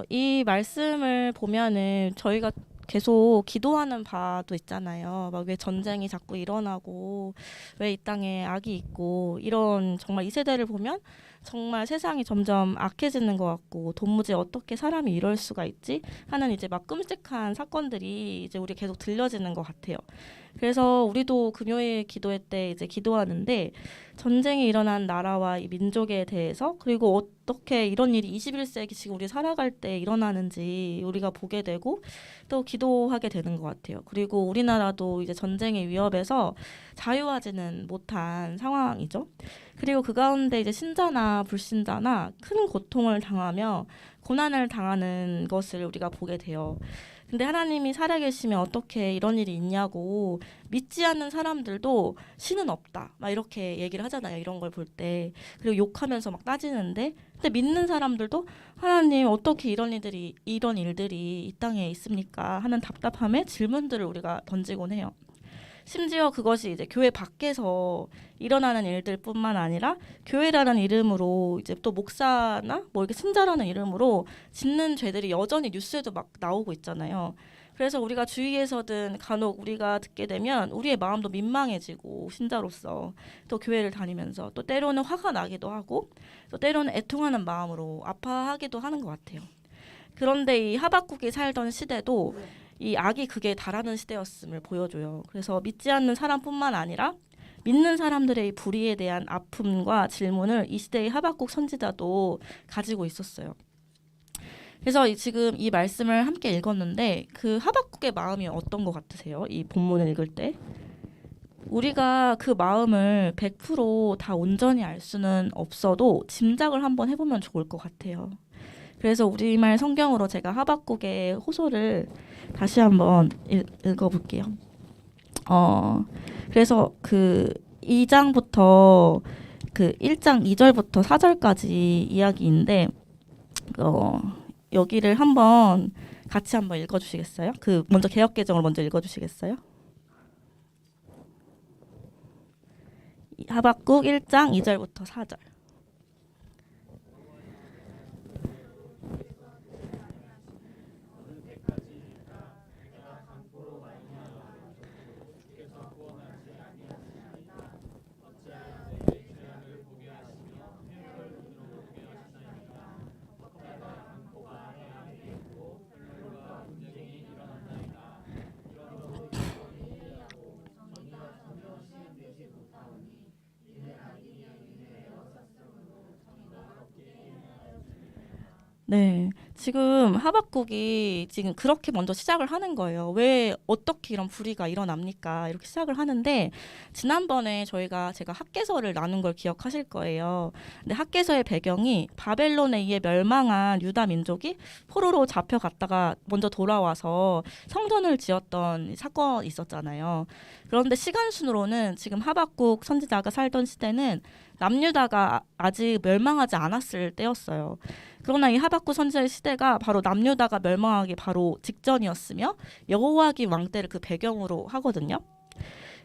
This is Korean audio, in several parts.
이 말씀을 보면은 저희가 계속 기도하는 바도 있잖아요. 막 왜 전쟁이 자꾸 일어나고 왜 이 땅에 악이 있고 이런 정말 이 세대를 보면 정말 세상이 점점 악해지는 것 같고 도무지 어떻게 사람이 이럴 수가 있지 하는 이제 막 끔찍한 사건들이 이제 우리 계속 들려지는 것 같아요. 그래서 우리도 금요일 기도회 때 이제 기도하는데 전쟁이 일어난 나라와 이 민족에 대해서 그리고 어떻게 이런 일이 21세기 지금 우리 살아갈 때 일어나는지 우리가 보게 되고 또 기도하게 되는 것 같아요. 그리고 우리나라도 이제 전쟁의 위협에서 자유하지는 못한 상황이죠. 그리고 그 가운데 이제 신자나 불신자나 큰 고통을 당하며 고난을 당하는 것을 우리가 보게 돼요. 근데 하나님이 살아계시면 어떻게 이런 일이 있냐고 믿지 않는 사람들도 신은 없다 막 이렇게 얘기를 하잖아요. 이런 걸 볼 때. 그리고 욕하면서 막 따지는데 근데 믿는 사람들도 하나님 어떻게 이런 일들이 이 땅에 있습니까 하는 답답함에 질문들을 우리가 던지곤 해요. 심지어 그것이 이제 교회 밖에서 일어나는 일들뿐만 아니라 교회라는 이름으로 이제 또 목사나 뭐 이렇게 신자라는 이름으로 짓는 죄들이 여전히 뉴스에도 막 나오고 있잖아요. 그래서 우리가 주위에서든 간혹 우리가 듣게 되면 우리의 마음도 민망해지고 신자로서 또 교회를 다니면서 또 때로는 화가 나기도 하고 또 때로는 애통하는 마음으로 아파하기도 하는 것 같아요. 그런데 이 하박국이 살던 시대도 이 악이 극에 달하는 시대였음을 보여줘요. 그래서 믿지 않는 사람뿐만 아니라 믿는 사람들의 이 불의에 대한 아픔과 질문을 이 시대의 하박국 선지자도 가지고 있었어요. 그래서 지금 이 말씀을 함께 읽었는데 그 하박국의 마음이 어떤 것 같으세요? 이 본문을 읽을 때 우리가 그 마음을 100%다 온전히 알 수는 없어도 짐작을 한번 해보면 좋을 것 같아요. 그래서 우리말 성경으로 제가 하박국의 호소를 다시 한번 읽어볼게요. 그래서 그 2장부터 그 1장 2절부터 4절까지 이야기인데 여기를 한번 같이 한번 읽어주시겠어요? 그 먼저 개역개정을 먼저 읽어주시겠어요? 하박국 1장 2절부터 4절. 네, 지금 하박국이 지금 그렇게 먼저 시작을 하는 거예요. 왜 어떻게 이런 불의가 일어납니까? 이렇게 시작을 하는데 지난번에 제가 학개서를 나눈 걸 기억하실 거예요. 근데 학개서의 배경이 바벨론에 의해 멸망한 유다 민족이 포로로 잡혀갔다가 먼저 돌아와서 성전을 지었던 사건이 있었잖아요. 그런데 시간 순으로는 지금 하박국 선지자가 살던 시대는 남유다가 아직 멸망하지 않았을 때였어요. 그러나 이 하박국 선지자의 시대가 바로 남유다가 멸망하기 바로 직전이었으며 여호와기 왕 때를 그 배경으로 하거든요.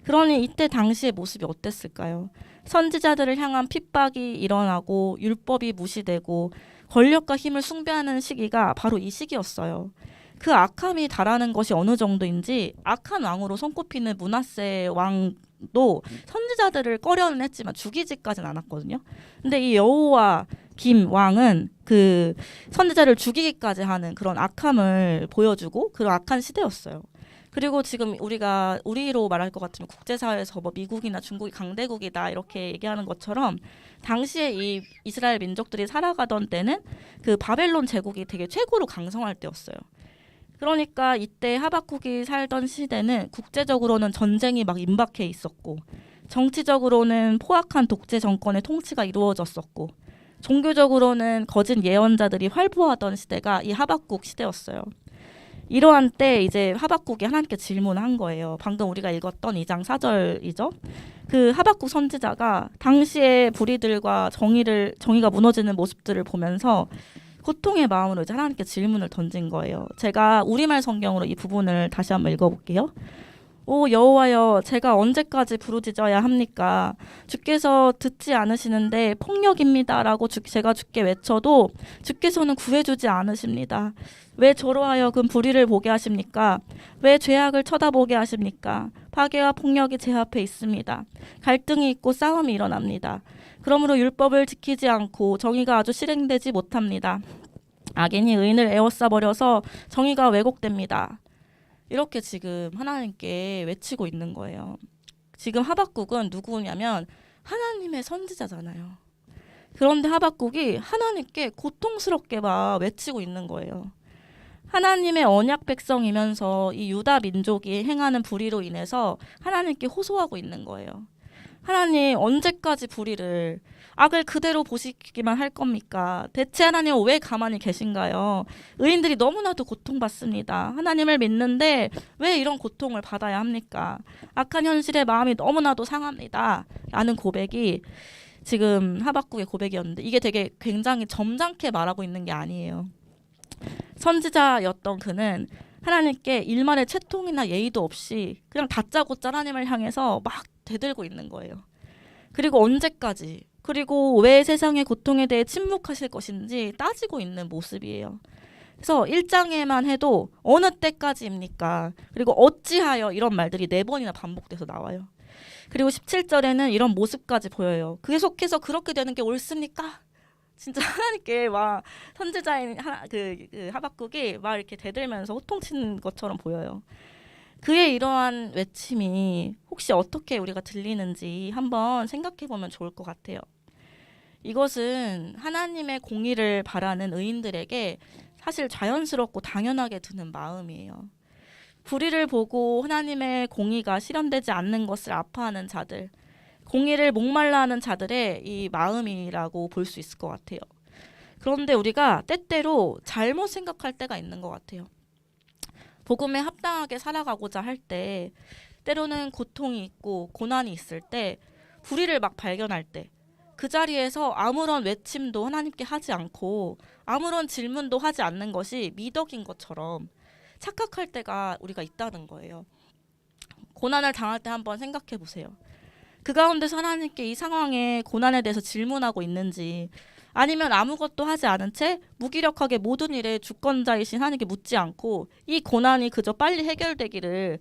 그러니 이때 당시의 모습이 어땠을까요? 선지자들을 향한 핍박이 일어나고 율법이 무시되고 권력과 힘을 숭배하는 시기가 바로 이 시기였어요. 그 악함이 달하는 것이 어느 정도인지 악한 왕으로 손꼽히는 므낫세 왕도 선지자들을 꺼려는 했지만 죽이지까지는 않았거든요. 근데 이 여호와 김 왕은 그 선지자를 죽이기까지 하는 그런 악함을 보여주고 그런 악한 시대였어요. 그리고 지금 우리로 말할 것 같으면 국제사회에서 뭐 미국이나 중국이 강대국이다 이렇게 얘기하는 것처럼 당시에 이 이스라엘 민족들이 살아가던 때는 그 바벨론 제국이 되게 최고로 강성할 때였어요. 그러니까 이때 하박국이 살던 시대는 국제적으로는 전쟁이 막 임박해 있었고 정치적으로는 포악한 독재 정권의 통치가 이루어졌었고 종교적으로는 거짓 예언자들이 활보하던 시대가 이 하박국 시대였어요. 이러한 때 이제 하박국이 하나님께 질문한 거예요. 방금 우리가 읽었던 2장 4절이죠. 그 하박국 선지자가 당시의 불의들과 정의가 무너지는 모습들을 보면서 고통의 마음으로 이제 하나님께 질문을 던진 거예요. 제가 우리말 성경으로 이 부분을 다시 한번 읽어볼게요. 오 여호와여, 제가 언제까지 부르짖어야 합니까? 주께서 듣지 않으시는데 폭력입니다라고 제가 주께 외쳐도 주께서는 구해주지 않으십니다. 왜 저로 하여금 불의를 보게 하십니까? 왜 죄악을 쳐다보게 하십니까? 파괴와 폭력이 제 앞에 있습니다. 갈등이 있고 싸움이 일어납니다. 그러므로 율법을 지키지 않고 정의가 아주 실행되지 못합니다. 악인이 의인을 에워싸 버려서 정의가 왜곡됩니다. 이렇게 지금 하나님께 외치고 있는 거예요. 지금 하박국은 누구냐면 하나님의 선지자잖아요. 그런데 하박국이 하나님께 고통스럽게 막 외치고 있는 거예요. 하나님의 언약 백성이면서 이 유다 민족이 행하는 불의로 인해서 하나님께 호소하고 있는 거예요. 하나님, 언제까지 불의를, 악을 그대로 보시기만 할 겁니까? 대체 하나님 왜 가만히 계신가요? 의인들이 너무나도 고통받습니다. 하나님을 믿는데 왜 이런 고통을 받아야 합니까? 악한 현실에 마음이 너무나도 상합니다. 라는 고백이 지금 하박국의 고백이었는데, 이게 되게 굉장히 점잖게 말하고 있는 게 아니에요. 선지자였던 그는 하나님께 일말의 채통이나 예의도 없이 그냥 다짜고짜 하나님을 향해서 막 대들고 있는 거예요. 그리고 언제까지, 그리고 왜 세상의 고통에 대해 침묵하실 것인지 따지고 있는 모습이에요. 그래서 1장에만 해도 어느 때까지입니까? 그리고 어찌하여, 이런 말들이 4번이나 반복돼서 나와요. 그리고 17절에는 이런 모습까지 보여요. 계속해서 그렇게 되는 게 옳습니까? 진짜 하나님께 막 선지자인 그 하박국이 막 이렇게 대들면서 호통치는 것처럼 보여요. 그의 이러한 외침이 혹시 어떻게 우리가 들리는지 한번 생각해 보면 좋을 것 같아요. 이것은 하나님의 공의를 바라는 의인들에게 사실 자연스럽고 당연하게 드는 마음이에요. 불의를 보고 하나님의 공의가 실현되지 않는 것을 아파하는 자들, 공의를 목말라 하는 자들의 이 마음이라고 볼 수 있을 것 같아요. 그런데 우리가 때때로 잘못 생각할 때가 있는 것 같아요. 복음에 합당하게 살아가고자 할 때, 때로는 고통이 있고 고난이 있을 때, 불의를 막 발견할 때, 그 자리에서 아무런 외침도 하나님께 하지 않고 아무런 질문도 하지 않는 것이 미덕인 것처럼 착각할 때가 우리가 있다는 거예요. 고난을 당할 때 한번 생각해 보세요. 그 가운데서 하나님께 이 상황에 고난에 대해서 질문하고 있는지, 아니면 아무것도 하지 않은 채 무기력하게 모든 일에 주권자이신 하나님께 묻지 않고 이 고난이 그저 빨리 해결되기를,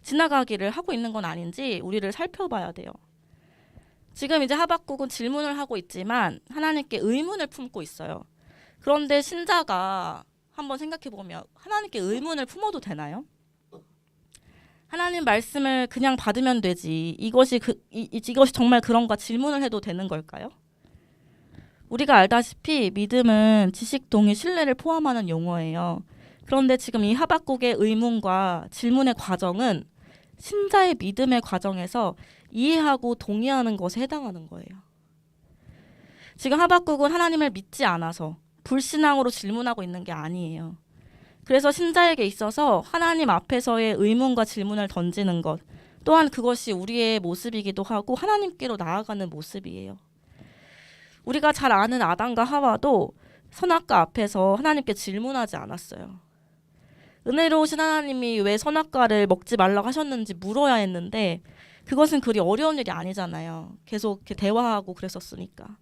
지나가기를 하고 있는 건 아닌지 우리를 살펴봐야 돼요. 지금 이제 하박국은 질문을 하고 있지만 하나님께 의문을 품고 있어요. 그런데 신자가 한번 생각해 보면 하나님께 의문을 품어도 되나요? 하나님 말씀을 그냥 받으면 되지, 이것이 정말 그런가 질문을 해도 되는 걸까요? 우리가 알다시피 믿음은 지식, 동의, 신뢰를 포함하는 용어예요. 그런데 지금 이 하박국의 의문과 질문의 과정은 신자의 믿음의 과정에서 이해하고 동의하는 것에 해당하는 거예요. 지금 하박국은 하나님을 믿지 않아서 불신앙으로 질문하고 있는 게 아니에요. 그래서 신자에게 있어서 하나님 앞에서의 의문과 질문을 던지는 것 또한 그것이 우리의 모습이기도 하고 하나님께로 나아가는 모습이에요. 우리가 잘 아는 아담과 하와도 선악과 앞에서 하나님께 질문하지 않았어요. 은혜로우신 하나님이 왜 선악과를 먹지 말라고 하셨는지 물어야 했는데 그것은 그리 어려운 일이 아니잖아요. 계속 이렇게 대화하고 그랬었으니까.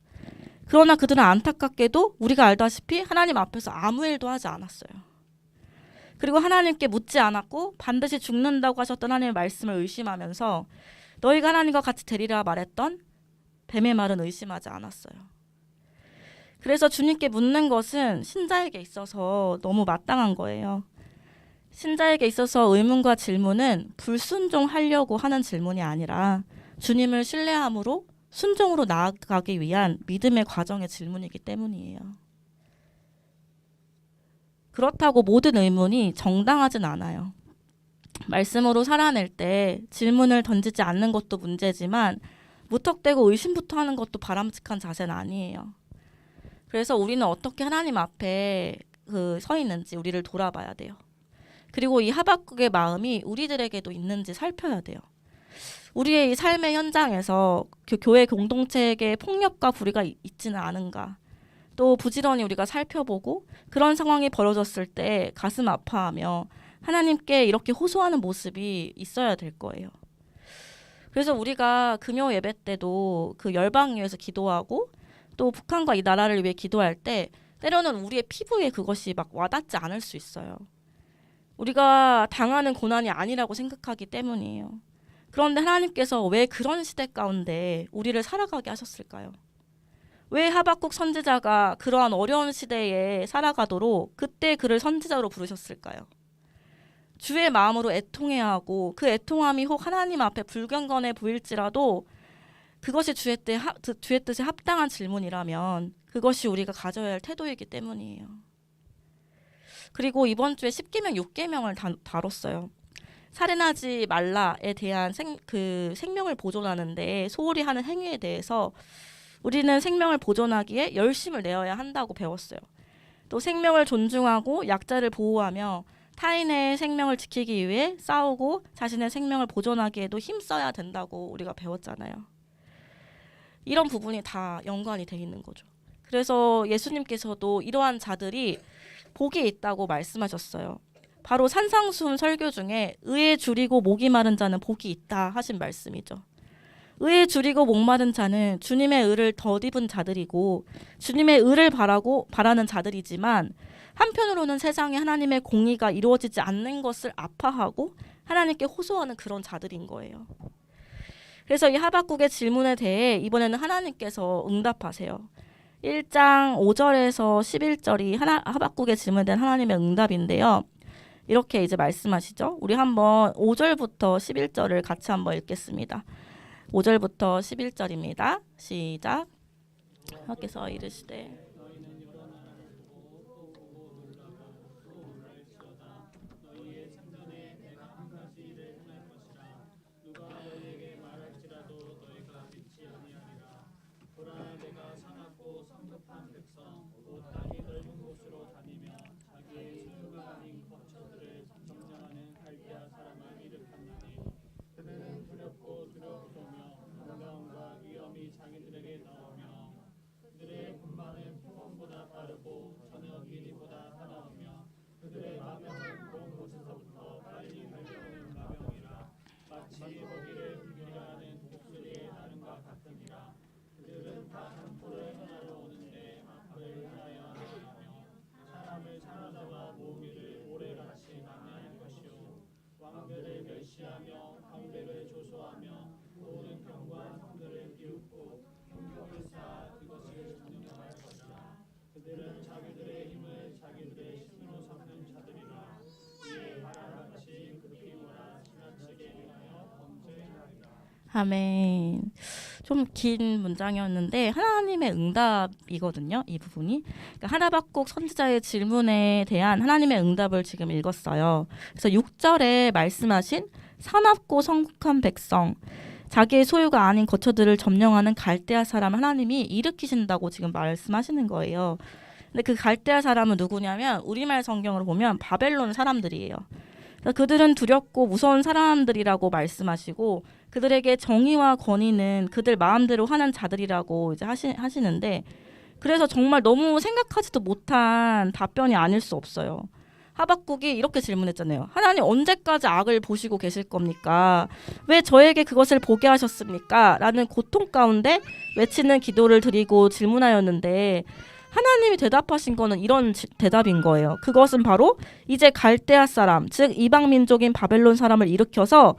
그러나 그들은 안타깝게도 우리가 알다시피 하나님 앞에서 아무 일도 하지 않았어요. 그리고 하나님께 묻지 않았고 반드시 죽는다고 하셨던 하나님의 말씀을 의심하면서 너희가 하나님과 같이 되리라 말했던 뱀의 말은 의심하지 않았어요. 그래서 주님께 묻는 것은 신자에게 있어서 너무 마땅한 거예요. 신자에게 있어서 의문과 질문은 불순종하려고 하는 질문이 아니라 주님을 신뢰함으로 순종으로 나아가기 위한 믿음의 과정의 질문이기 때문이에요. 그렇다고 모든 의문이 정당하진 않아요. 말씀으로 살아낼 때 질문을 던지지 않는 것도 문제지만 무턱대고 의심부터 하는 것도 바람직한 자세는 아니에요. 그래서 우리는 어떻게 하나님 앞에 서 있는지 우리를 돌아봐야 돼요. 그리고 이 하박국의 마음이 우리들에게도 있는지 살펴야 돼요. 우리의 이 삶의 현장에서 교회 공동체에게 폭력과 불의가 있지는 않은가, 또 부지런히 우리가 살펴보고 그런 상황이 벌어졌을 때 가슴 아파하며 하나님께 이렇게 호소하는 모습이 있어야 될 거예요. 그래서 우리가 금요 예배 때도 그 열방을 위해서 기도하고 또 북한과 이 나라를 위해 기도할 때 때로는 우리의 피부에 그것이 막 와닿지 않을 수 있어요. 우리가 당하는 고난이 아니라고 생각하기 때문이에요. 그런데 하나님께서 왜 그런 시대 가운데 우리를 살아가게 하셨을까요? 왜 하박국 선지자가 그러한 어려운 시대에 살아가도록 그때 그를 선지자로 부르셨을까요? 주의 마음으로 애통해야 하고 그 애통함이 혹 하나님 앞에 불경건해 보일지라도 그것이 주의 뜻에 합당한 질문이라면 그것이 우리가 가져야 할 태도이기 때문이에요. 그리고 이번 주에 10계명 6계명을 다뤘어요. 살인하지 말라에 대한 생명을 보존하는데 소홀히 하는 행위에 대해서 우리는 생명을 보존하기에 열심을 내어야 한다고 배웠어요. 또 생명을 존중하고 약자를 보호하며 타인의 생명을 지키기 위해 싸우고 자신의 생명을 보존하기에도 힘써야 된다고 우리가 배웠잖아요. 이런 부분이 다 연관이 돼 있는 거죠. 그래서 예수님께서도 이러한 자들이 복이 있다고 말씀하셨어요. 바로 산상수훈 설교 중에 의에 줄이고 목이 마른 자는 복이 있다 하신 말씀이죠. 의에 줄이고 목마른 자는 주님의 의를 덧입은 자들이고 주님의 의를 바라는 자들이지만 한편으로는 세상에 하나님의 공의가 이루어지지 않는 것을 아파하고 하나님께 호소하는 그런 자들인 거예요. 그래서 이 하박국의 질문에 대해 이번에는 하나님께서 응답하세요. 1장 5절에서 11절이 하박국의 질문에 대한 하나님의 응답인데요. 이렇게 이제 말씀하시죠. 우리 한번 5절부터 11절을 같이 한번 읽겠습니다. 5절부터 11절입니다. 시작. 하께서 이르시되 아멘. 좀 긴 문장이었는데 하나님의 응답이거든요. 이 부분이. 그러니까 하박국 선지자의 질문에 대한 하나님의 응답을 지금 읽었어요. 그래서 6절에 말씀하신 사납고 성국한 백성, 자기의 소유가 아닌 거처들을 점령하는 갈대아 사람 하나님이 일으키신다고 지금 말씀하시는 거예요. 근데 그 갈대아 사람은 누구냐면 우리말 성경으로 보면 바벨론 사람들이에요. 그들은 두렵고 무서운 사람들이라고 말씀하시고 그들에게 정의와 권위는 그들 마음대로 하는 자들이라고 이제 하시는데 그래서 정말 너무 생각하지도 못한 답변이 아닐 수 없어요. 하박국이 이렇게 질문했잖아요. 하나님 언제까지 악을 보시고 계실 겁니까? 왜 저에게 그것을 보게 하셨습니까? 라는 고통 가운데 외치는 기도를 드리고 질문하였는데 하나님이 대답하신 거는 이런 대답인 거예요. 그것은 바로 이제 갈대아 사람, 즉 이방 민족인 바벨론 사람을 일으켜서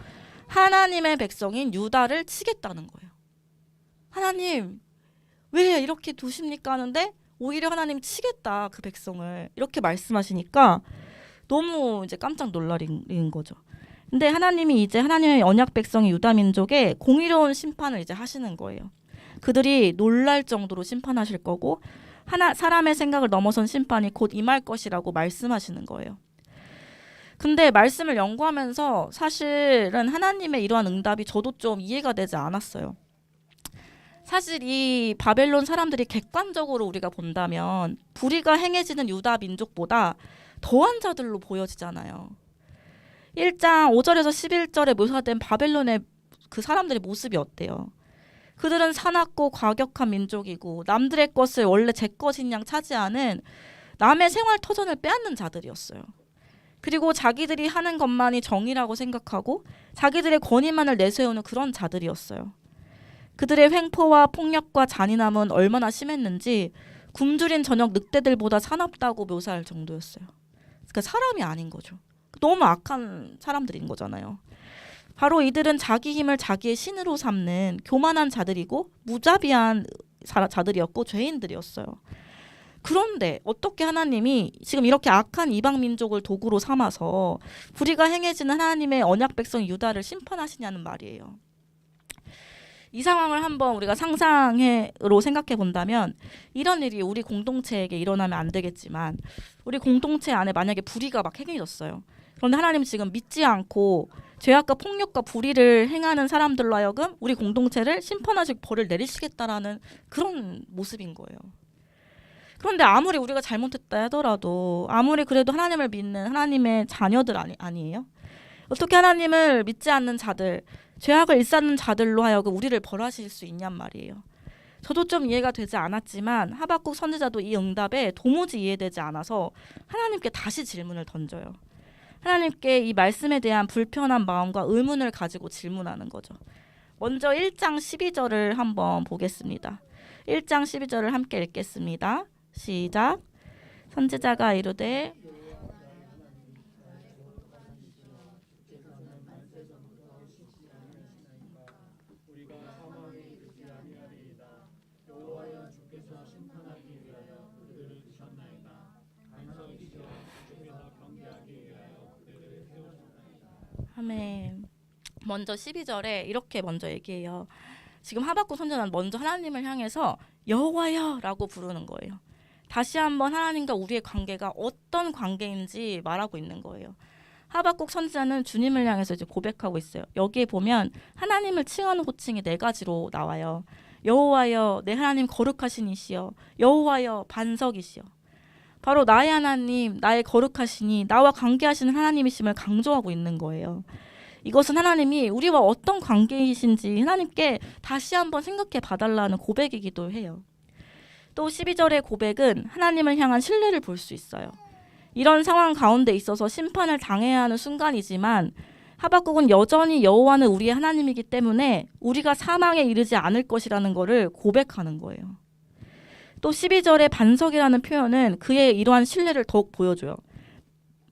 하나님의 백성인 유다를 치겠다는 거예요. 하나님 왜 이렇게 두십니까 하는데 오히려 하나님 치겠다 그 백성을 이렇게 말씀하시니까 너무 이제 깜짝 놀라는 거죠. 근데 하나님이 이제 하나님의 언약 백성인 유다 민족에 공의로운 심판을 이제 하시는 거예요. 그들이 놀랄 정도로 심판하실 거고 사람의 생각을 넘어선 심판이 곧 임할 것이라고 말씀하시는 거예요. 근데 말씀을 연구하면서 사실은 하나님의 이러한 응답이 저도 좀 이해가 되지 않았어요. 사실 이 바벨론 사람들이 객관적으로 우리가 본다면 불의가 행해지는 유다 민족보다 더한 자들로 보여지잖아요. 1장 5절에서 11절에 묘사된 바벨론의 그 사람들의 모습이 어때요? 그들은 사납고 과격한 민족이고 남들의 것을 원래 제 것인 양 차지하는 남의 생활 터전을 빼앗는 자들이었어요. 그리고 자기들이 하는 것만이 정의라고 생각하고 자기들의 권위만을 내세우는 그런 자들이었어요. 그들의 횡포와 폭력과 잔인함은 얼마나 심했는지 굶주린 저녁 늑대들보다 사납다고 묘사할 정도였어요. 그러니까 사람이 아닌 거죠. 너무 악한 사람들인 거잖아요. 바로 이들은 자기 힘을 자기의 신으로 삼는 교만한 자들이고 무자비한 자들이었고 죄인들이었어요. 그런데 어떻게 하나님이 지금 이렇게 악한 이방 민족을 도구로 삼아서 불의가 행해지는 하나님의 언약 백성 유다를 심판하시냐는 말이에요. 이 상황을 한번 우리가 상상으로 생각해 본다면 이런 일이 우리 공동체에게 일어나면 안 되겠지만 우리 공동체 안에 만약에 불의가 막 행해졌어요. 그런데 하나님 지금 믿지 않고 죄악과 폭력과 불의를 행하는 사람들로 하여금 우리 공동체를 심판하시고 벌을 내리시겠다라는 그런 모습인 거예요. 그런데 아무리 우리가 잘못했다 하더라도 아무리 그래도 하나님을 믿는 하나님의 자녀들 아니에요? 어떻게 하나님을 믿지 않는 자들, 죄악을 일삼는 자들로 하여금 우리를 벌하실 수 있냔 말이에요. 저도 좀 이해가 되지 않았지만 하박국 선지자도 이 응답에 도무지 이해되지 않아서 하나님께 다시 질문을 던져요. 하나님께 이 말씀에 대한 불편한 마음과 의문을 가지고 질문하는 거죠. 먼저 1장 12절을 한번 보겠습니다. 1장 12절을 함께 읽겠습니다. 시작. 선지자가 이르되 아멘. 먼저 12절에 이렇게 먼저 얘기해요. 지금 하박국 선지자는 먼저 하나님을 향해서 여호와여라고 부르는 거예요. 다시 한번 하나님과 우리의 관계가 어떤 관계인지 말하고 있는 거예요. 하박국 선지자는 주님을 향해서 이제 고백하고 있어요. 여기에 보면 하나님을 칭하는 호칭이 4가지로 나와요. 여호와여 내 하나님 거룩하신 이시여, 여호와여 반석이시여. 바로 나의 하나님, 나의 거룩하시니 나와 관계하시는 하나님이심을 강조하고 있는 거예요. 이것은 하나님이 우리와 어떤 관계이신지 하나님께 다시 한번 생각해 봐달라는 고백이기도 해요. 또 12절의 고백은 하나님을 향한 신뢰를 볼 수 있어요. 이런 상황 가운데 있어서 심판을 당해야 하는 순간이지만 하박국은 여전히 여호와는 우리의 하나님이기 때문에 우리가 사망에 이르지 않을 것이라는 것을 고백하는 거예요. 또 12절의 반석이라는 표현은 그의 이러한 신뢰를 더욱 보여줘요.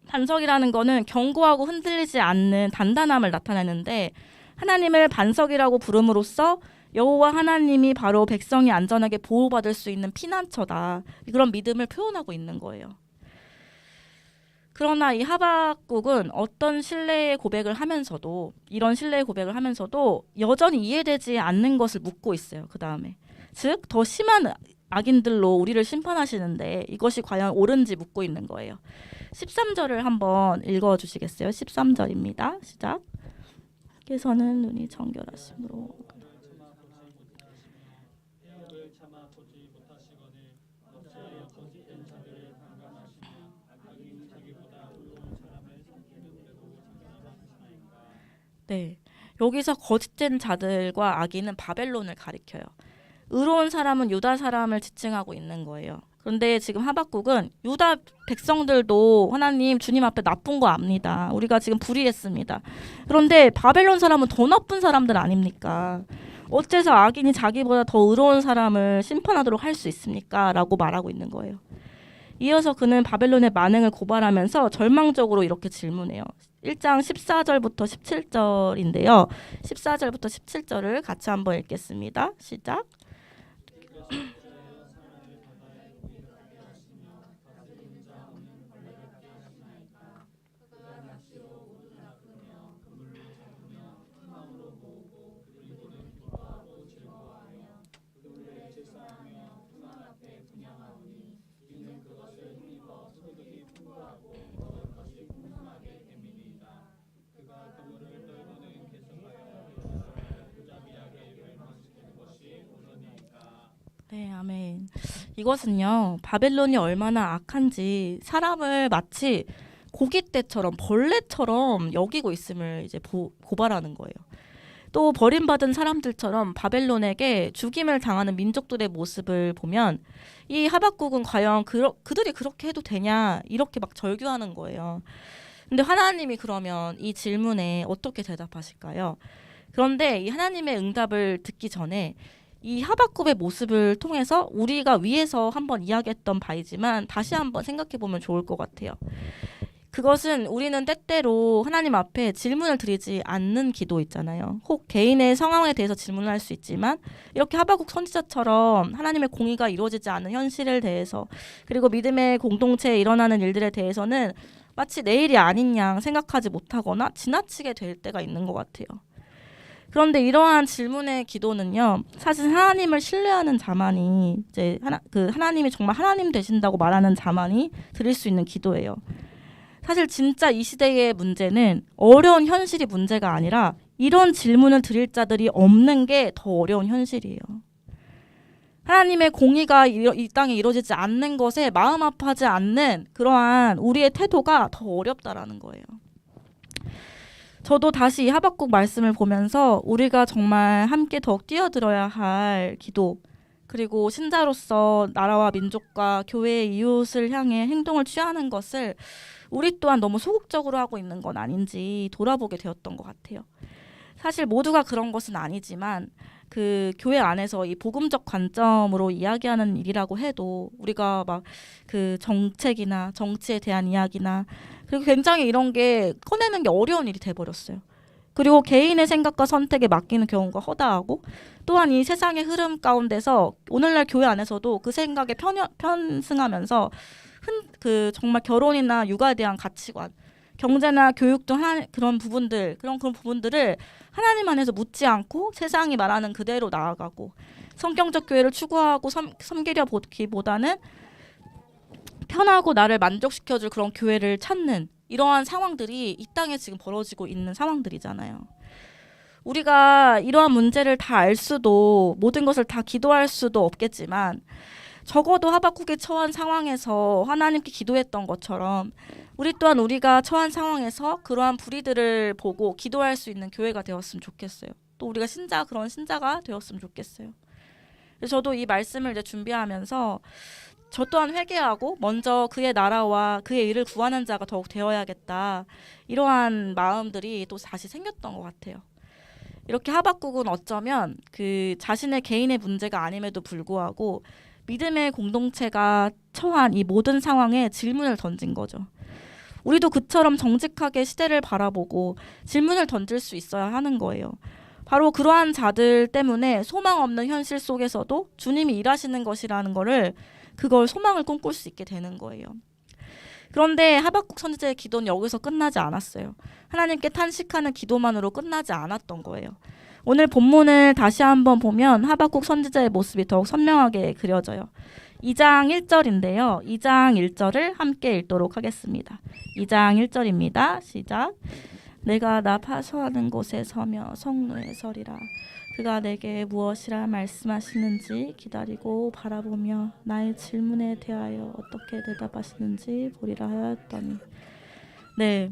반석이라는 거는 견고하고 흔들리지 않는 단단함을 나타내는데 하나님을 반석이라고 부름으로써 여호와 하나님이 바로 백성이 안전하게 보호받을 수 있는 피난처다. 그런 믿음을 표현하고 있는 거예요. 그러나 이 하박국은 어떤 신뢰의 고백을 하면서도 이런 신뢰의 고백을 하면서도 여전히 이해되지 않는 것을 묻고 있어요. 그 다음에 즉 더 심한 악인들로 우리를 심판하시는데 이것이 과연 옳은지 묻고 있는 거예요. 13절을 한번 읽어주시겠어요? 13절입니다. 시작. 께서는 눈이 정결하심으로 네, 여기서 거짓된 자들과 악인은 바벨론을 가리켜요. 의로운 사람은 유다 사람을 지칭하고 있는 거예요. 그런데 지금 하박국은 유다 백성들도 하나님 주님 앞에 나쁜 거 압니다. 우리가 지금 불의했습니다. 그런데 바벨론 사람은 더 나쁜 사람들 아닙니까? 어째서 악인이 자기보다 더 의로운 사람을 심판하도록 할 수 있습니까? 라고 말하고 있는 거예요. 이어서 그는 바벨론의 만행을 고발하면서 절망적으로 이렇게 질문해요. 1장 14절부터 17절인데요. 14절부터 17절을 같이 한번 읽겠습니다. 시작. 네, 아멘. 이것은요, 바벨론이 얼마나 악한지 사람을 마치 고깃대처럼 벌레처럼 여기고 있음을 이제 고발하는 거예요. 또 버림받은 사람들처럼 바벨론에게 죽임을 당하는 민족들의 모습을 보면 이 하박국은 과연 그들이 그렇게 해도 되냐 이렇게 막 절규하는 거예요. 근데 하나님이 그러면 이 질문에 어떻게 대답하실까요? 그런데 이 하나님의 응답을 듣기 전에 이 하박국의 모습을 통해서 우리가 위에서 한번 이야기했던 바이지만 다시 한번 생각해 보면 좋을 것 같아요. 그것은 우리는 때때로 하나님 앞에 질문을 드리지 않는 기도 있잖아요. 혹 개인의 상황에 대해서 질문을 할 수 있지만 이렇게 하박국 선지자처럼 하나님의 공의가 이루어지지 않는 현실에 대해서 그리고 믿음의 공동체에 일어나는 일들에 대해서는 마치 내일이 아닌 양 생각하지 못하거나 지나치게 될 때가 있는 것 같아요. 그런데 이러한 질문의 기도는요, 사실 하나님을 신뢰하는 자만이 이제 하나님이 정말 하나님 되신다고 말하는 자만이 드릴 수 있는 기도예요. 사실 진짜 이 시대의 문제는 어려운 현실이 문제가 아니라 이런 질문을 드릴 자들이 없는 게 더 어려운 현실이에요. 하나님의 공의가 이 땅에 이루어지지 않는 것에 마음 아파하지 않는 그러한 우리의 태도가 더 어렵다라는 거예요. 저도 다시 이 하박국 말씀을 보면서 우리가 정말 함께 더욱 뛰어들어야 할 기도, 그리고 신자로서 나라와 민족과 교회의 이웃을 향해 행동을 취하는 것을 우리 또한 너무 소극적으로 하고 있는 건 아닌지 돌아보게 되었던 것 같아요. 사실 모두가 그런 것은 아니지만 그 교회 안에서 이 복음적 관점으로 이야기하는 일이라고 해도 우리가 막 그 정책이나 정치에 대한 이야기나 그리고 굉장히 이런 게 꺼내는 게 어려운 일이 돼버렸어요. 그리고 개인의 생각과 선택에 맡기는 경우가 허다하고 또한 이 세상의 흐름 가운데서 오늘날 교회 안에서도 그 생각에 편승하면서 그 정말 결혼이나 육아에 대한 가치관, 경제나 교육 등 그런 부분들을 하나님 안에서 묻지 않고 세상이 말하는 그대로 나아가고 성경적 교회를 추구하고 섬기려 보기보다는 편하고 나를 만족시켜줄 그런 교회를 찾는 이러한 상황들이 이 땅에 지금 벌어지고 있는 상황들이잖아요. 우리가 이러한 문제를 다 알 수도 모든 것을 다 기도할 수도 없겠지만 적어도 하박국이 처한 상황에서 하나님께 기도했던 것처럼 우리 또한 우리가 처한 상황에서 그러한 불의들을 보고 기도할 수 있는 교회가 되었으면 좋겠어요. 또 우리가 그런 신자가 되었으면 좋겠어요. 그래서 저도 이 말씀을 이제 준비하면서 저 또한 회개하고 먼저 그의 나라와 그의 일을 구하는 자가 더욱 되어야겠다. 이러한 마음들이 또 다시 생겼던 것 같아요. 이렇게 하박국은 어쩌면 그 자신의 개인의 문제가 아님에도 불구하고 믿음의 공동체가 처한 이 모든 상황에 질문을 던진 거죠. 우리도 그처럼 정직하게 시대를 바라보고 질문을 던질 수 있어야 하는 거예요. 바로 그러한 자들 때문에 소망 없는 현실 속에서도 주님이 일하시는 것이라는 그걸 소망을 꿈꿀 수 있게 되는 거예요. 그런데 하박국 선지자의 기도는 여기서 끝나지 않았어요. 하나님께 탄식하는 기도만으로 끝나지 않았던 거예요. 오늘 본문을 다시 한번 보면 하박국 선지자의 모습이 더욱 선명하게 그려져요. 2장 1절인데요. 2장 1절을 함께 읽도록 하겠습니다. 2장 1절입니다. 시작. 내가 나 파수하는 곳에 서며 성루에 서리라. 그가 내게 무엇이라 말씀하시는지 기다리고 바라보며 나의 질문에 대하여 어떻게 대답하시는지 보리라 하였더니. 네,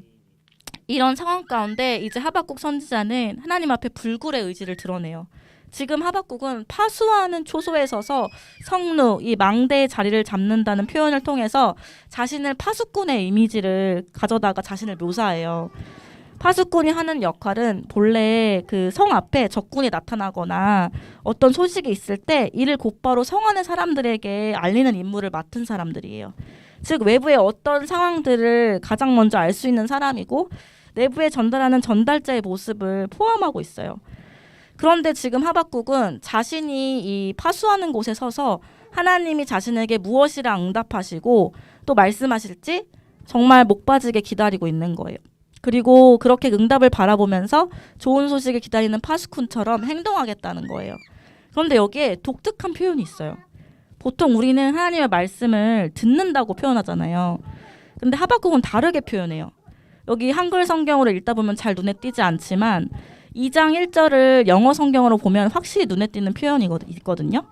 이런 상황 가운데 이제 하박국 선지자는 하나님 앞에 불굴의 의지를 드러내요. 지금 하박국은 파수하는 초소에 서서 성루, 이 망대의 자리를 잡는다는 표현을 통해서 자신을 파수꾼의 이미지를 가져다가 자신을 묘사해요. 파수꾼이 하는 역할은 본래 그 성 앞에 적군이 나타나거나 어떤 소식이 있을 때 이를 곧바로 성 안의 사람들에게 알리는 임무를 맡은 사람들이에요. 즉 외부의 어떤 상황들을 가장 먼저 알 수 있는 사람이고 내부에 전달하는 전달자의 모습을 포함하고 있어요. 그런데 지금 하박국은 자신이 이 파수하는 곳에 서서 하나님이 자신에게 무엇이라 응답하시고 또 말씀하실지 정말 목 빠지게 기다리고 있는 거예요. 그리고 그렇게 응답을 바라보면서 좋은 소식을 기다리는 파수꾼처럼 행동하겠다는 거예요. 그런데 여기에 독특한 표현이 있어요. 보통 우리는 하나님의 말씀을 듣는다고 표현하잖아요. 근데 하박국은 다르게 표현해요. 여기 한글 성경으로 읽다 보면 잘 눈에 띄지 않지만 2장 1절을 영어 성경으로 보면 확실히 눈에 띄는 표현이 있거든요.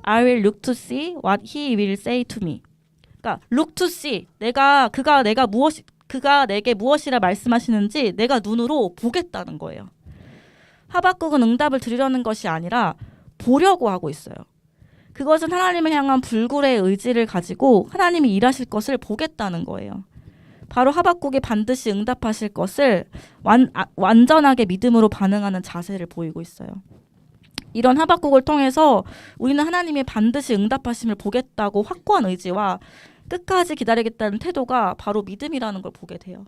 I will look to see what he will say to me. 그러니까 look to see. 그가 내게 무엇이라 말씀하시는지 내가 눈으로 보겠다는 거예요. 하박국은 응답을 드리려는 것이 아니라 보려고 하고 있어요. 그것은 하나님을 향한 불굴의 의지를 가지고 하나님이 일하실 것을 보겠다는 거예요. 바로 하박국이 반드시 응답하실 것을 완전하게 믿음으로 반응하는 자세를 보이고 있어요. 이런 하박국을 통해서 우리는 하나님이 반드시 응답하심을 보겠다고 확고한 의지와 끝까지 기다리겠다는 태도가 바로 믿음이라는 걸 보게 돼요.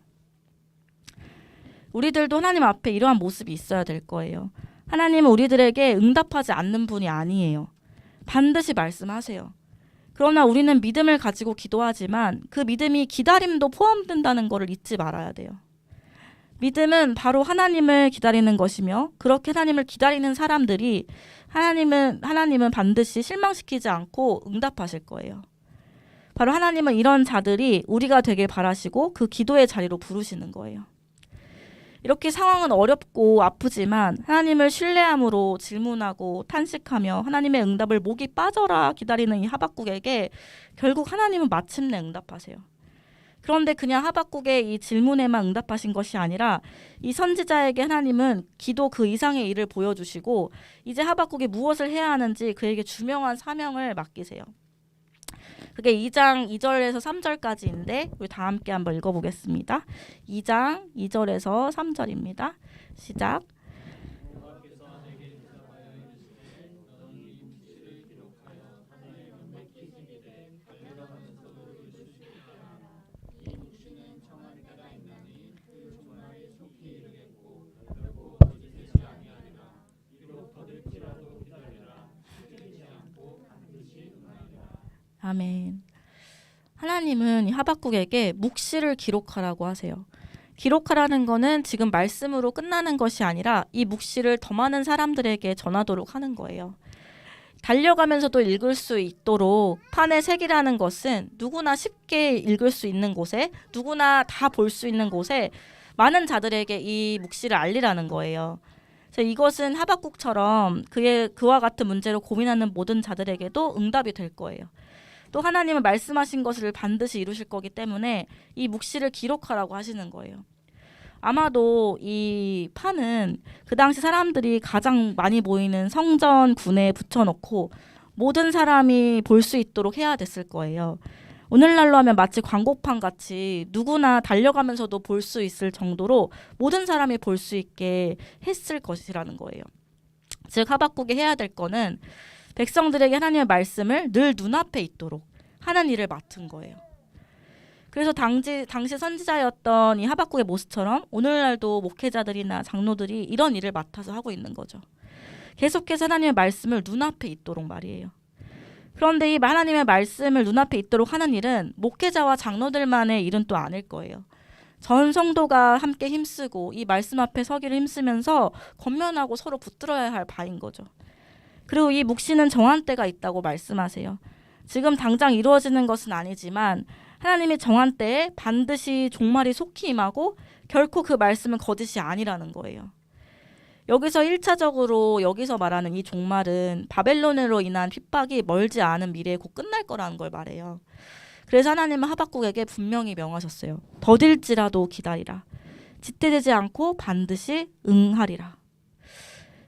우리들도 하나님 앞에 이러한 모습이 있어야 될 거예요. 하나님은 우리들에게 응답하지 않는 분이 아니에요. 반드시 말씀하세요. 그러나 우리는 믿음을 가지고 기도하지만 그 믿음이 기다림도 포함된다는 것을 잊지 말아야 돼요. 믿음은 바로 하나님을 기다리는 것이며 그렇게 하나님을 기다리는 사람들이 하나님은 반드시 실망시키지 않고 응답하실 거예요. 바로 하나님은 이런 자들이 우리가 되길 바라시고 그 기도의 자리로 부르시는 거예요. 이렇게 상황은 어렵고 아프지만 하나님을 신뢰함으로 질문하고 탄식하며 하나님의 응답을 목이 빠져라 기다리는 이 하박국에게 결국 하나님은 마침내 응답하세요. 그런데 그냥 하박국의 이 질문에만 응답하신 것이 아니라 이 선지자에게 하나님은 기도 그 이상의 일을 보여주시고 이제 하박국이 무엇을 해야 하는지 그에게 주명한 사명을 맡기세요. 그게 2장 2절에서 3절까지인데 우리 다 함께 한번 읽어보겠습니다. 2장 2절에서 3절입니다. 시작. 아멘. 하나님은 하박국에게 묵시를 기록하라고 하세요. 기록하라는 거는 지금 말씀으로 끝나는 것이 아니라 이 묵시를 더 많은 사람들에게 전하도록 하는 거예요. 달려가면서도 읽을 수 있도록 판에 새기라는 것은 누구나 쉽게 읽을 수 있는 곳에 누구나 다 볼 수 있는 곳에 많은 자들에게 이 묵시를 알리라는 거예요. 그래서 이것은 하박국처럼 그와 같은 문제로 고민하는 모든 자들에게도 응답이 될 거예요. 또 하나님은 말씀하신 것을 반드시 이루실 거기 때문에 이 묵시를 기록하라고 하시는 거예요. 아마도 이 판은 그 당시 사람들이 가장 많이 모이는 성전군에 붙여놓고 모든 사람이 볼 수 있도록 해야 됐을 거예요. 오늘날로 하면 마치 광고판 같이 누구나 달려가면서도 볼 수 있을 정도로 모든 사람이 볼 수 있게 했을 것이라는 거예요. 즉 하박국이 해야 될 거는 백성들에게 하나님의 말씀을 늘 눈앞에 있도록 하는 일을 맡은 거예요. 그래서 당시 선지자였던 이 하박국의 모습처럼 오늘날도 목회자들이나 장로들이 이런 일을 맡아서 하고 있는 거죠. 계속해서 하나님의 말씀을 눈앞에 있도록 말이에요. 그런데 이 하나님의 말씀을 눈앞에 있도록 하는 일은 목회자와 장로들만의 일은 또 아닐 거예요. 전 성도가 함께 힘쓰고 이 말씀 앞에 서기를 힘쓰면서 권면하고 서로 붙들어야 할 바인 거죠. 그리고 이 묵시는 정한 때가 있다고 말씀하세요. 지금 당장 이루어지는 것은 아니지만 하나님이 정한 때에 반드시 종말이 속히 임하고 결코 그 말씀은 거짓이 아니라는 거예요. 여기서 1차적으로 여기서 말하는 이 종말은 바벨론으로 인한 핍박이 멀지 않은 미래에 곧 끝날 거라는 걸 말해요. 그래서 하나님은 하박국에게 분명히 명하셨어요. 더딜지라도 기다리라. 지체되지 않고 반드시 응하리라.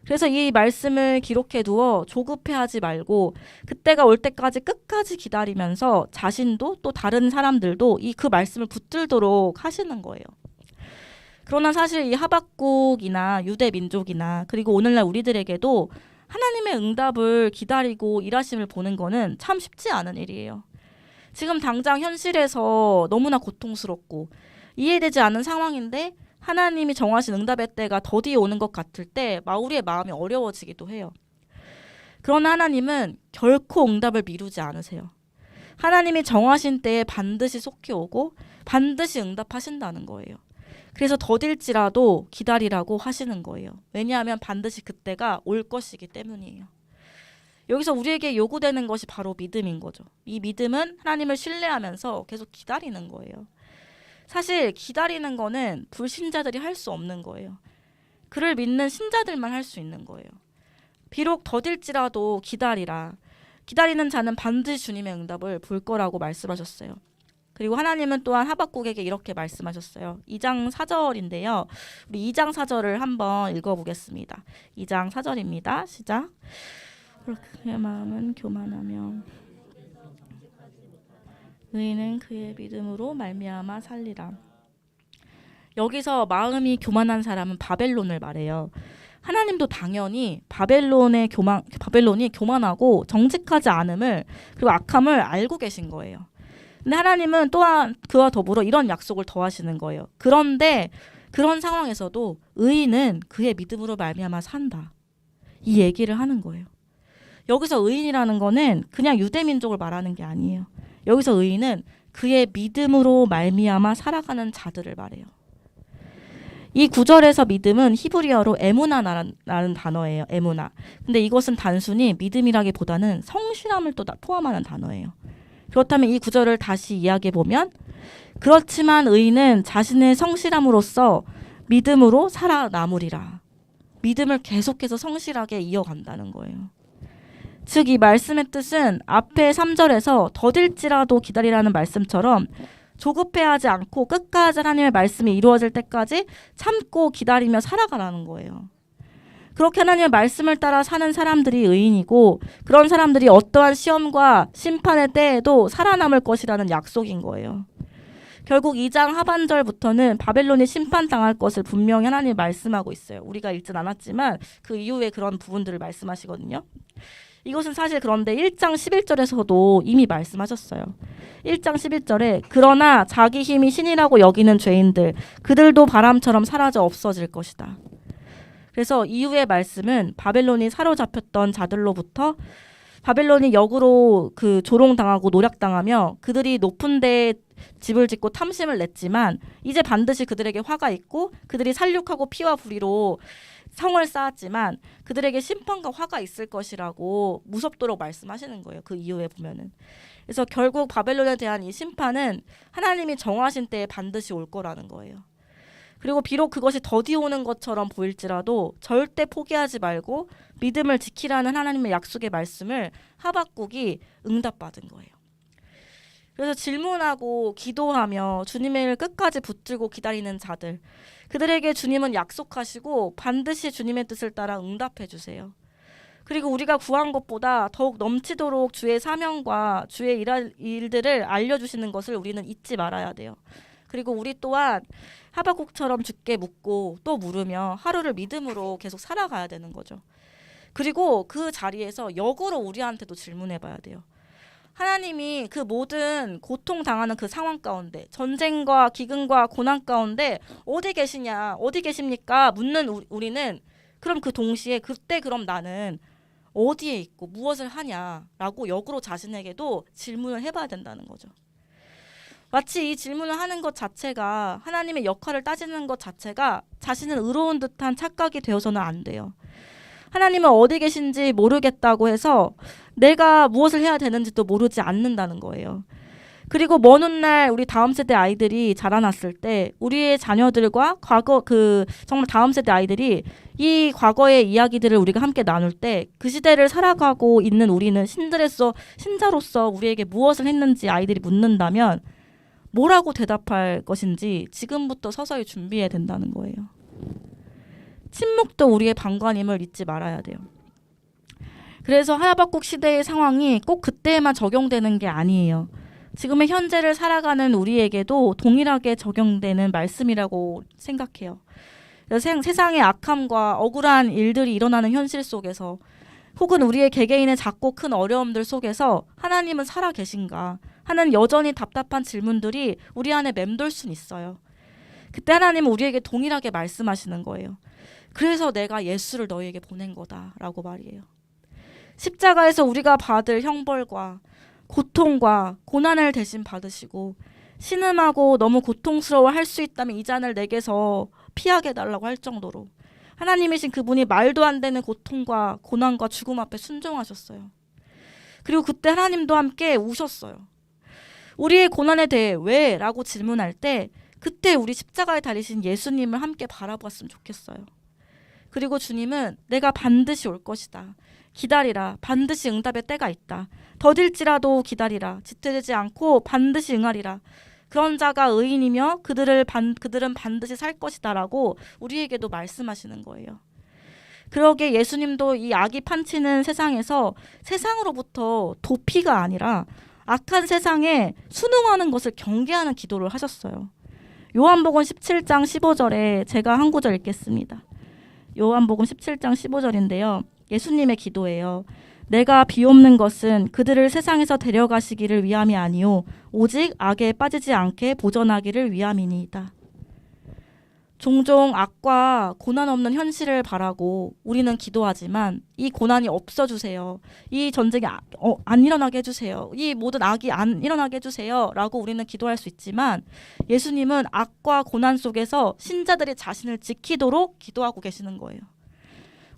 그래서 이 말씀을 기록해 두어 조급해하지 말고 그때가 올 때까지 끝까지 기다리면서 자신도 또 다른 사람들도 그 말씀을 붙들도록 하시는 거예요. 그러나 사실 이 하박국이나 유대 민족이나 그리고 오늘날 우리들에게도 하나님의 응답을 기다리고 일하심을 보는 거는 참 쉽지 않은 일이에요. 지금 당장 현실에서 너무나 고통스럽고 이해되지 않는 상황인데 하나님이 정하신 응답의 때가 더디에 오는 것 같을 때 우리의 마음이 어려워지기도 해요. 그러나 하나님은 결코 응답을 미루지 않으세요. 하나님이 정하신 때에 반드시 속히 오고 반드시 응답하신다는 거예요. 그래서 더딜지라도 기다리라고 하시는 거예요. 왜냐하면 반드시 그때가 올 것이기 때문이에요. 여기서 우리에게 요구되는 것이 바로 믿음인 거죠. 이 믿음은 하나님을 신뢰하면서 계속 기다리는 거예요. 사실 기다리는 거는 불신자들이 할 수 없는 거예요. 그를 믿는 신자들만 할 수 있는 거예요. 비록 더딜지라도 기다리라. 기다리는 자는 반드시 주님의 응답을 볼 거라고 말씀하셨어요. 그리고 하나님은 또한 하박국에게 이렇게 말씀하셨어요. 2장 4절인데요. 우리 2장 4절을 한번 읽어보겠습니다. 2장 4절입니다. 시작. 그렇게 마음은 교만하며 의인은 그의 믿음으로 말미암아 살리라. 여기서 마음이 교만한 사람은 바벨론을 말해요. 하나님도 당연히 바벨론이 교만하고 정직하지 않음을 그리고 악함을 알고 계신 거예요. 근데 하나님은 또한 그와 더불어 이런 약속을 더하시는 거예요. 그런데 그런 상황에서도 의인은 그의 믿음으로 말미암아 산다. 이 얘기를 하는 거예요. 여기서 의인이라는 거는 그냥 유대 민족을 말하는 게 아니에요. 여기서 의인은 그의 믿음으로 말미암아 살아가는 자들을 말해요. 이 구절에서 믿음은 히브리어로 에무나라는 단어예요. 에무나. 근데 이것은 단순히 믿음이라기보다는 성실함을 또 포함하는 단어예요. 그렇다면 이 구절을 다시 이야기해 보면 그렇지만 의인은 자신의 성실함으로써 믿음으로 살아남으리라. 믿음을 계속해서 성실하게 이어간다는 거예요. 즉 이 말씀의 뜻은 앞에 3절에서 더딜지라도 기다리라는 말씀처럼 조급해하지 않고 끝까지 하나님의 말씀이 이루어질 때까지 참고 기다리며 살아가라는 거예요. 그렇게 하나님의 말씀을 따라 사는 사람들이 의인이고 그런 사람들이 어떠한 시험과 심판의 때에도 살아남을 것이라는 약속인 거예요. 결국 2장 하반절부터는 바벨론이 심판당할 것을 분명히 하나님이 말씀하고 있어요. 우리가 읽진 않았지만 그 이후에 그런 부분들을 말씀하시거든요. 이것은 사실 그런데 1장 11절에서도 이미 말씀하셨어요. 1장 11절에 그러나 자기 힘이 신이라고 여기는 죄인들 그들도 바람처럼 사라져 없어질 것이다. 그래서 이후의 말씀은 바벨론이 사로잡혔던 자들로부터 바벨론이 역으로 그 조롱당하고 노략당하며 그들이 높은 데에 집을 짓고 탐심을 냈지만 이제 반드시 그들에게 화가 있고 그들이 살육하고 피와 부리로 성을 쌓았지만 그들에게 심판과 화가 있을 것이라고 무섭도록 말씀하시는 거예요. 그 이후에 보면은. 그래서 결국 바벨론에 대한 이 심판은 하나님이 정하신 때에 반드시 올 거라는 거예요. 그리고 비록 그것이 더디 오는 것처럼 보일지라도 절대 포기하지 말고 믿음을 지키라는 하나님의 약속의 말씀을 하박국이 응답받은 거예요. 그래서 질문하고 기도하며 주님의 일을 끝까지 붙들고 기다리는 자들, 그들에게 주님은 약속하시고 반드시 주님의 뜻을 따라 응답해 주세요. 그리고 우리가 구한 것보다 더욱 넘치도록 주의 사명과 주의 일들을 알려주시는 것을 우리는 잊지 말아야 돼요. 그리고 우리 또한 하박국처럼 주께 묻고 또 물으며 하루를 믿음으로 계속 살아가야 되는 거죠. 그리고 그 자리에서 역으로 우리한테도 질문해 봐야 돼요. 하나님이 그 모든 고통당하는 그 상황 가운데 전쟁과 기근과 고난 가운데 어디 계시냐, 어디 계십니까? 묻는 우리는 그럼 그 동시에 그때 그럼 나는 어디에 있고 무엇을 하냐라고 역으로 자신에게도 질문을 해봐야 된다는 거죠. 마치 이 질문을 하는 것 자체가 하나님의 역할을 따지는 것 자체가 자신은 의로운 듯한 착각이 되어서는 안 돼요. 하나님은 어디 계신지 모르겠다고 해서 내가 무엇을 해야 되는지도 모르지 않는다는 거예요. 그리고 먼 훗날 우리 다음 세대 아이들이 자라났을 때 우리의 자녀들과 과거 정말 다음 세대 아이들이 이 과거의 이야기들을 우리가 함께 나눌 때 그 시대를 살아가고 있는 우리는 신자로서 우리에게 무엇을 했는지 아이들이 묻는다면 뭐라고 대답할 것인지 지금부터 서서히 준비해야 된다는 거예요. 침묵도 우리의 방관임을 잊지 말아야 돼요. 그래서 하박국 시대의 상황이 꼭 그때에만 적용되는 게 아니에요. 지금의 현재를 살아가는 우리에게도 동일하게 적용되는 말씀이라고 생각해요. 세상의 악함과 억울한 일들이 일어나는 현실 속에서 혹은 우리의 개개인의 작고 큰 어려움들 속에서 하나님은 살아 계신가 하는 여전히 답답한 질문들이 우리 안에 맴돌 수는 있어요. 그때 하나님은 우리에게 동일하게 말씀하시는 거예요. 그래서 내가 예수를 너희에게 보낸 거다라고 말이에요. 십자가에서 우리가 받을 형벌과 고통과 고난을 대신 받으시고 신음하고 너무 고통스러워 할 수 있다면 이 잔을 내게서 피하게 해달라고 할 정도로 하나님이신 그분이 말도 안 되는 고통과 고난과 죽음 앞에 순종하셨어요. 그리고 그때 하나님도 함께 우셨어요. 우리의 고난에 대해 왜? 라고 질문할 때 그때 우리 십자가에 달리신 예수님을 함께 바라보았으면 좋겠어요. 그리고 주님은 내가 반드시 올 것이다. 기다리라. 반드시 응답의 때가 있다. 더딜지라도 기다리라. 지체되지 않고 반드시 응하리라. 그런 자가 의인이며 그들은 반드시 살 것이다 라고 우리에게도 말씀하시는 거예요. 그러게 예수님도 이 악이 판치는 세상에서 세상으로부터 도피가 아니라 악한 세상에 순응하는 것을 경계하는 기도를 하셨어요. 요한복음 17장 15절에 제가 한 구절 읽겠습니다. 요한복음 17장 15절인데요. 예수님의 기도예요. 내가 비옵는 것은 그들을 세상에서 데려가시기를 위함이 아니요 오직 악에 빠지지 않게 보전하기를 위함이니이다. 종종 악과 고난 없는 현실을 바라고 우리는 기도하지만 이 고난이 없어주세요. 이 전쟁이 안 일어나게 해주세요. 이 모든 악이 안 일어나게 해주세요. 라고 우리는 기도할 수 있지만 예수님은 악과 고난 속에서 신자들이 자신을 지키도록 기도하고 계시는 거예요.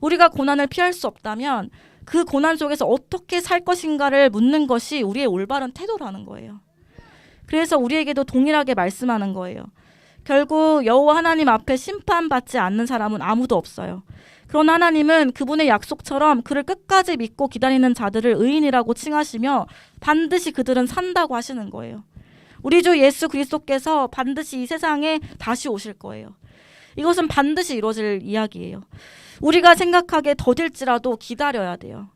우리가 고난을 피할 수 없다면 그 고난 속에서 어떻게 살 것인가를 묻는 것이 우리의 올바른 태도라는 거예요. 그래서 우리에게도 동일하게 말씀하는 거예요. 결국 여호와 하나님 앞에 심판받지 않는 사람은 아무도 없어요. 그러나 하나님은 그분의 약속처럼 그를 끝까지 믿고 기다리는 자들을 의인이라고 칭하시며 반드시 그들은 산다고 하시는 거예요. 우리 주 예수 그리스도께서 반드시 이 세상에 다시 오실 거예요. 이것은 반드시 이루어질 이야기예요. 우리가 생각하기에 더딜지라도 기다려야 돼요.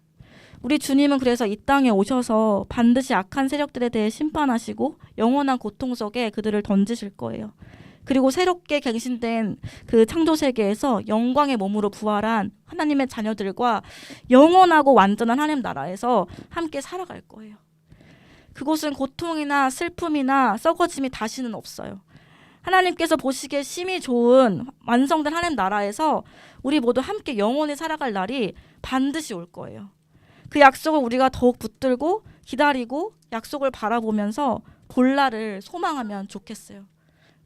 우리 주님은 그래서 이 땅에 오셔서 반드시 악한 세력들에 대해 심판하시고 영원한 고통 속에 그들을 던지실 거예요. 그리고 새롭게 갱신된 그 창조 세계에서 영광의 몸으로 부활한 하나님의 자녀들과 영원하고 완전한 하나님 나라에서 함께 살아갈 거예요. 그곳은 고통이나 슬픔이나 썩어짐이 다시는 없어요. 하나님께서 보시기에 심히 좋은 완성된 하나님 나라에서 우리 모두 함께 영원히 살아갈 날이 반드시 올 거예요. 그 약속을 우리가 더욱 붙들고 기다리고 약속을 바라보면서 볼 날을 소망하면 좋겠어요.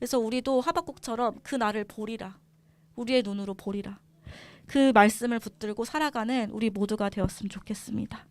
그래서 우리도 하박국처럼 그 날을 보리라. 우리의 눈으로 보리라. 그 말씀을 붙들고 살아가는 우리 모두가 되었으면 좋겠습니다.